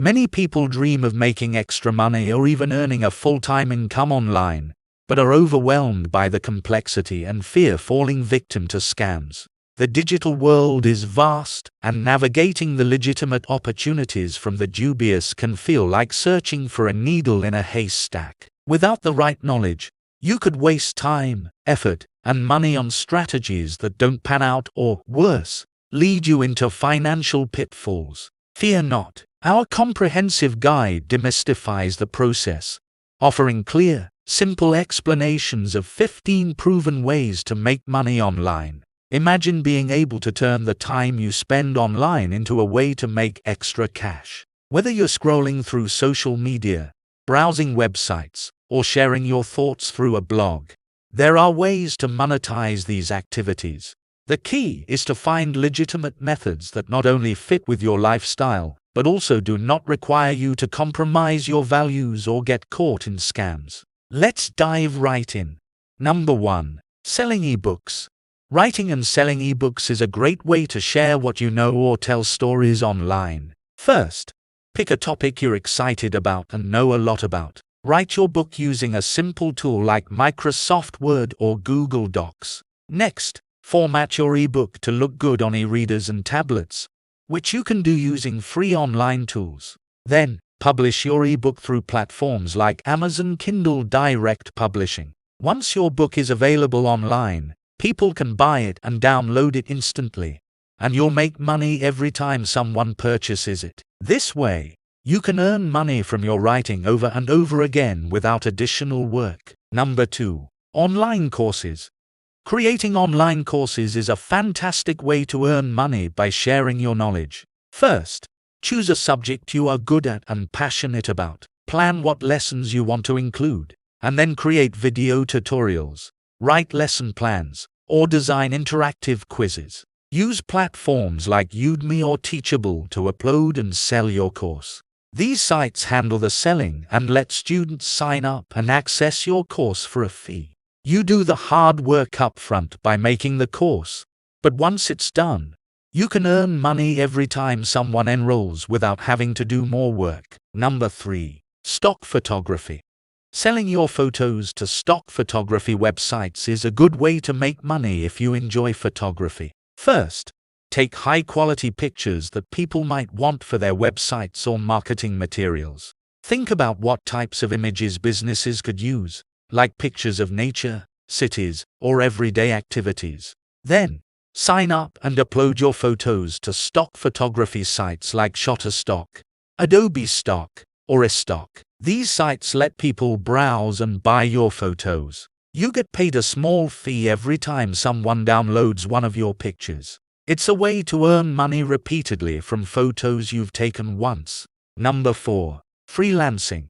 Many people dream of making extra money or even earning a full-time income online, but are overwhelmed by the complexity and fear falling victim to scams. The digital world is vast, and navigating the legitimate opportunities from the dubious can feel like searching for a needle in a haystack. Without the right knowledge, you could waste time, effort, and money on strategies that don't pan out or, worse, lead you into financial pitfalls. Fear not. Our comprehensive guide demystifies the process, offering clear, simple explanations of 15 proven ways to make money online. Imagine being able to turn the time you spend online into a way to make extra cash. Whether you're scrolling through social media, browsing websites, or sharing your thoughts through a blog, there are ways to monetize these activities. The key is to find legitimate methods that not only fit with your lifestyle, but also do not require you to compromise your values or get caught in scams. Let's dive right in. Number 1. Selling eBooks. Writing and selling eBooks is a great way to share what you know or tell stories online. First, pick a topic you're excited about and know a lot about. Write your book using a simple tool like Microsoft Word or Google Docs. Next, format your ebook to look good on e-readers and tablets, which you can do using free online tools. Then, publish your ebook through platforms like Amazon Kindle Direct Publishing. Once your book is available online, people can buy it and download it instantly, and you'll make money every time someone purchases it. This way, you can earn money from your writing over and over again without additional work. Number 2. Online courses. Creating online courses is a fantastic way to earn money by sharing your knowledge. First, choose a subject you are good at and passionate about. Plan what lessons you want to include, and then create video tutorials, write lesson plans, or design interactive quizzes. Use platforms like Udemy or Teachable to upload and sell your course. These sites handle the selling and let students sign up and access your course for a fee. You do the hard work up front by making the course, but once it's done, you can earn money every time someone enrolls without having to do more work. Number 3. Stock photography. Selling your photos to stock photography websites is a good way to make money if you enjoy photography. First, take high-quality pictures that people might want for their websites or marketing materials. Think about what types of images businesses could use, like pictures of nature, cities, or everyday activities. Then, sign up and upload your photos to stock photography sites like Shutterstock, Adobe Stock, or iStock. These sites let people browse and buy your photos. You get paid a small fee every time someone downloads one of your pictures. It's a way to earn money repeatedly from photos you've taken once. Number 4. Freelancing.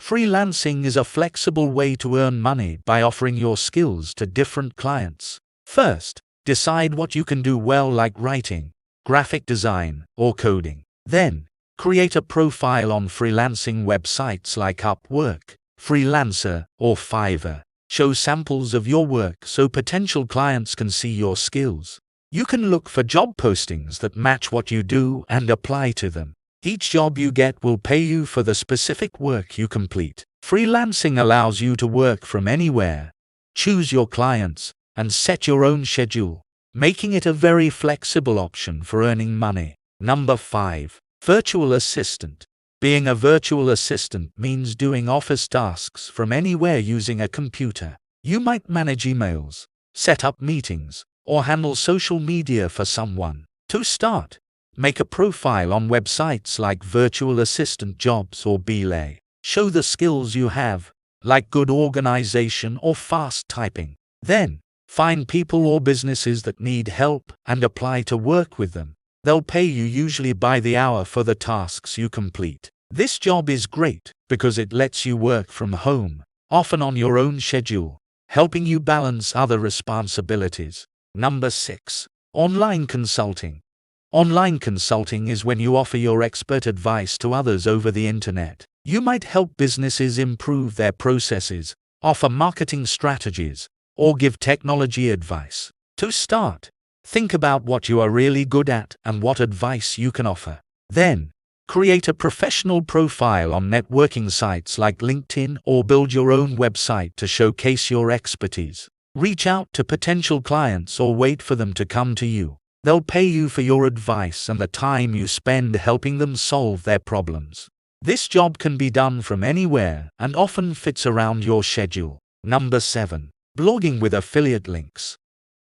Freelancing is a flexible way to earn money by offering your skills to different clients. First, decide what you can do well, like writing, graphic design, or coding. Then, create a profile on freelancing websites like Upwork, Freelancer, or Fiverr. Show samples of your work so potential clients can see your skills. You can look for job postings that match what you do and apply to them. Each job you get will pay you for the specific work you complete. Freelancing allows you to work from anywhere, choose your clients, and set your own schedule, making it a very flexible option for earning money. Number 5. Virtual assistant. Being a virtual assistant means doing office tasks from anywhere using a computer. You might manage emails, set up meetings, or handle social media for someone. To start, make a profile on websites like Virtual Assistant Jobs or Belay. Show the skills you have, like good organization or fast typing. Then, find people or businesses that need help and apply to work with them. They'll pay you usually by the hour for the tasks you complete. This job is great because it lets you work from home, often on your own schedule, helping you balance other responsibilities. Number 6. Online consulting. Online consulting is when you offer your expert advice to others over the internet. You might help businesses improve their processes, offer marketing strategies, or give technology advice. To start, think about what you are really good at and what advice you can offer. Then, Create a professional profile on networking sites like LinkedIn or build your own website to showcase your expertise. Reach out to potential clients or wait for them to come to you. They'll pay you for your advice and the time you spend helping them solve their problems. This job can be done from anywhere and often fits around your schedule. Number 7. Blogging with affiliate links.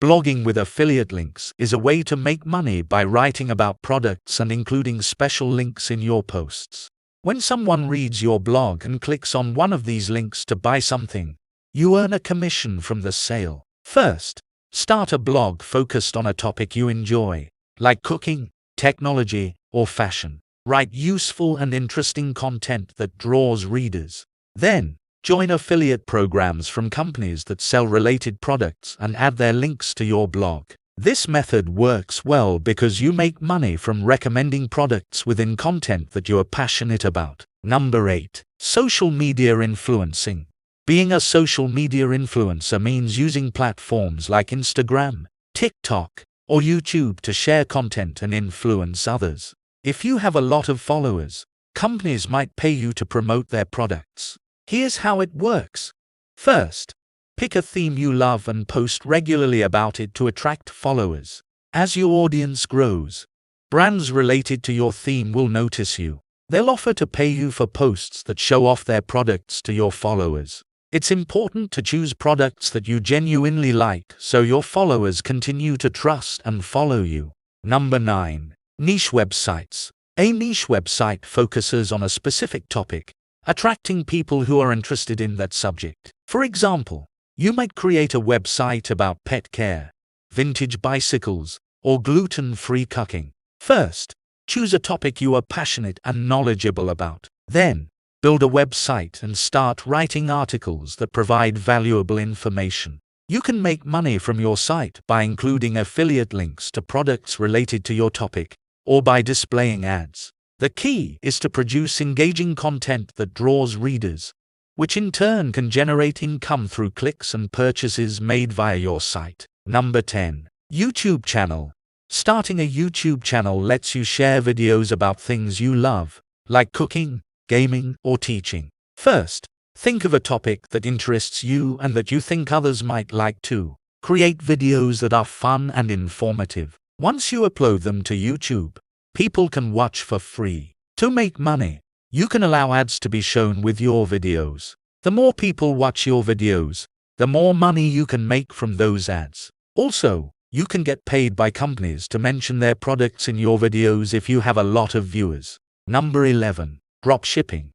Blogging with affiliate links is a way to make money by writing about products and including special links in your posts. When someone reads your blog and clicks on one of these links to buy something, you earn a commission from the sale. First, start a blog focused on a topic you enjoy, like cooking, technology, or fashion. Write useful and interesting content that draws readers. Then, join affiliate programs from companies that sell related products and add their links to your blog. This method works well because you make money from recommending products within content that you are passionate about. Number 8. Social media influencing. Being a social media influencer means using platforms like Instagram, TikTok, or YouTube to share content and influence others. If you have a lot of followers, companies might pay you to promote their products. Here's how it works. First, pick a theme you love and post regularly about it to attract followers. As your audience grows, brands related to your theme will notice you. They'll offer to pay you for posts that show off their products to your followers. It's important to choose products that you genuinely like so your followers continue to trust and follow you. Number 9. Niche websites. A niche website focuses on a specific topic, attracting people who are interested in that subject. For example, you might create a website about pet care, vintage bicycles, or gluten-free cooking. First, choose a topic you are passionate and knowledgeable about. Then, build a website and start writing articles that provide valuable information. You can make money from your site by including affiliate links to products related to your topic, or by displaying ads. The key is to produce engaging content that draws readers, which in turn can generate income through clicks and purchases made via your site. Number 10. YouTube channel. Starting a YouTube channel lets you share videos about things you love, like cooking, gaming, or teaching. First, think of a topic that interests you and that you think others might like too. Create videos that are fun and informative. Once you upload them to YouTube, people can watch for free. To make money, you can allow ads to be shown with your videos. The more people watch your videos, the more money you can make from those ads. Also, you can get paid by companies to mention their products in your videos if you have a lot of viewers. Number 11. Dropshipping.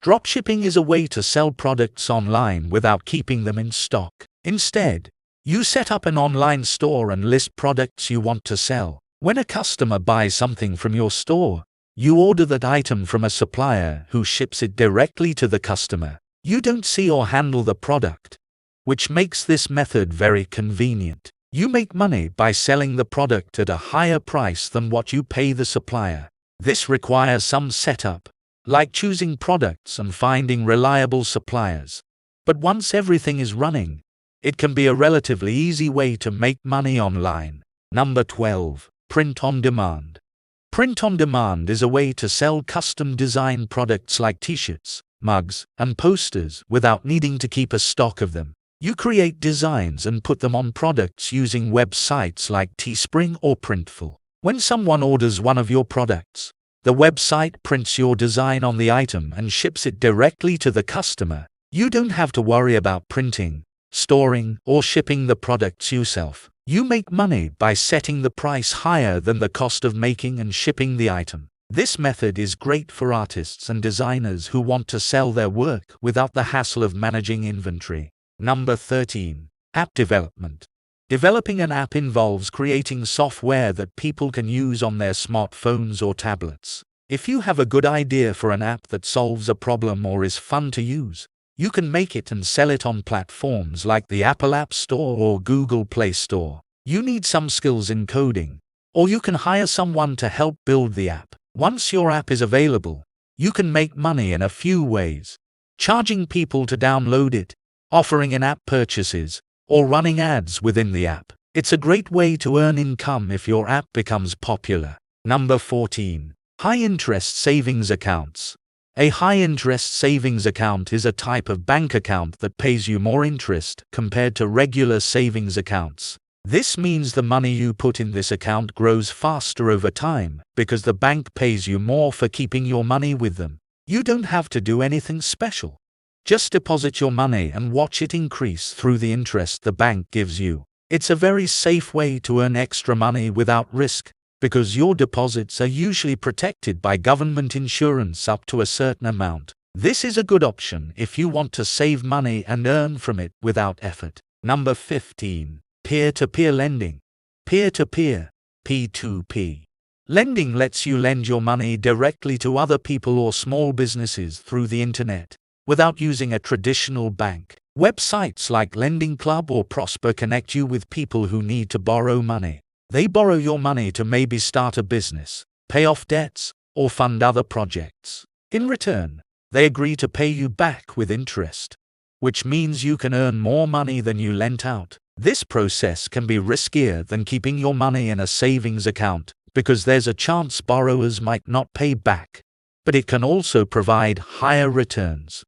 Dropshipping is a way to sell products online without keeping them in stock. Instead, you set up an online store and list products you want to sell. When a customer buys something from your store, you order that item from a supplier who ships it directly to the customer. You don't see or handle the product, which makes this method very convenient. You make money by selling the product at a higher price than what you pay the supplier. This requires some setup, like choosing products and finding reliable suppliers. But once everything is running, it can be a relatively easy way to make money online. Number 12. Print on demand. Print on demand is a way to sell custom design products like t-shirts, mugs, and posters without needing to keep a stock of them. You create designs and put them on products using websites like Teespring or Printful. When someone orders one of your products, the website prints your design on the item and ships it directly to the customer. You don't have to worry about printing, storing, or shipping the products yourself. You make money by setting the price higher than the cost of making and shipping the item. This method is great for artists and designers who want to sell their work without the hassle of managing inventory. Number 13. App development. Developing an app involves creating software that people can use on their smartphones or tablets. If you have a good idea for an app that solves a problem or is fun to use, you can make it and sell it on platforms like the Apple App Store or Google Play Store. You need some skills in coding, or you can hire someone to help build the app. Once your app is available, you can make money in a few ways: charging people to download it, offering in-app purchases, or running ads within the app. It's a great way to earn income if your app becomes popular. Number 14. High-interest savings accounts. A high-interest savings account is a type of bank account that pays you more interest compared to regular savings accounts. This means the money you put in this account grows faster over time because the bank pays you more for keeping your money with them. You don't have to do anything special. Just deposit your money and watch it increase through the interest the bank gives you. It's a very safe way to earn extra money without risk, because your deposits are usually protected by government insurance up to a certain amount. This is a good option if you want to save money and earn from it without effort. Number 15. Peer-to-peer lending. Peer-to-peer, P2P. Lending lets you lend your money directly to other people or small businesses through the internet, without using a traditional bank. Websites like Lending Club or Prosper connect you with people who need to borrow money. They borrow your money to maybe start a business, pay off debts, or fund other projects. In return, they agree to pay you back with interest, which means you can earn more money than you lent out. This process can be riskier than keeping your money in a savings account because there's a chance borrowers might not pay back, but it can also provide higher returns.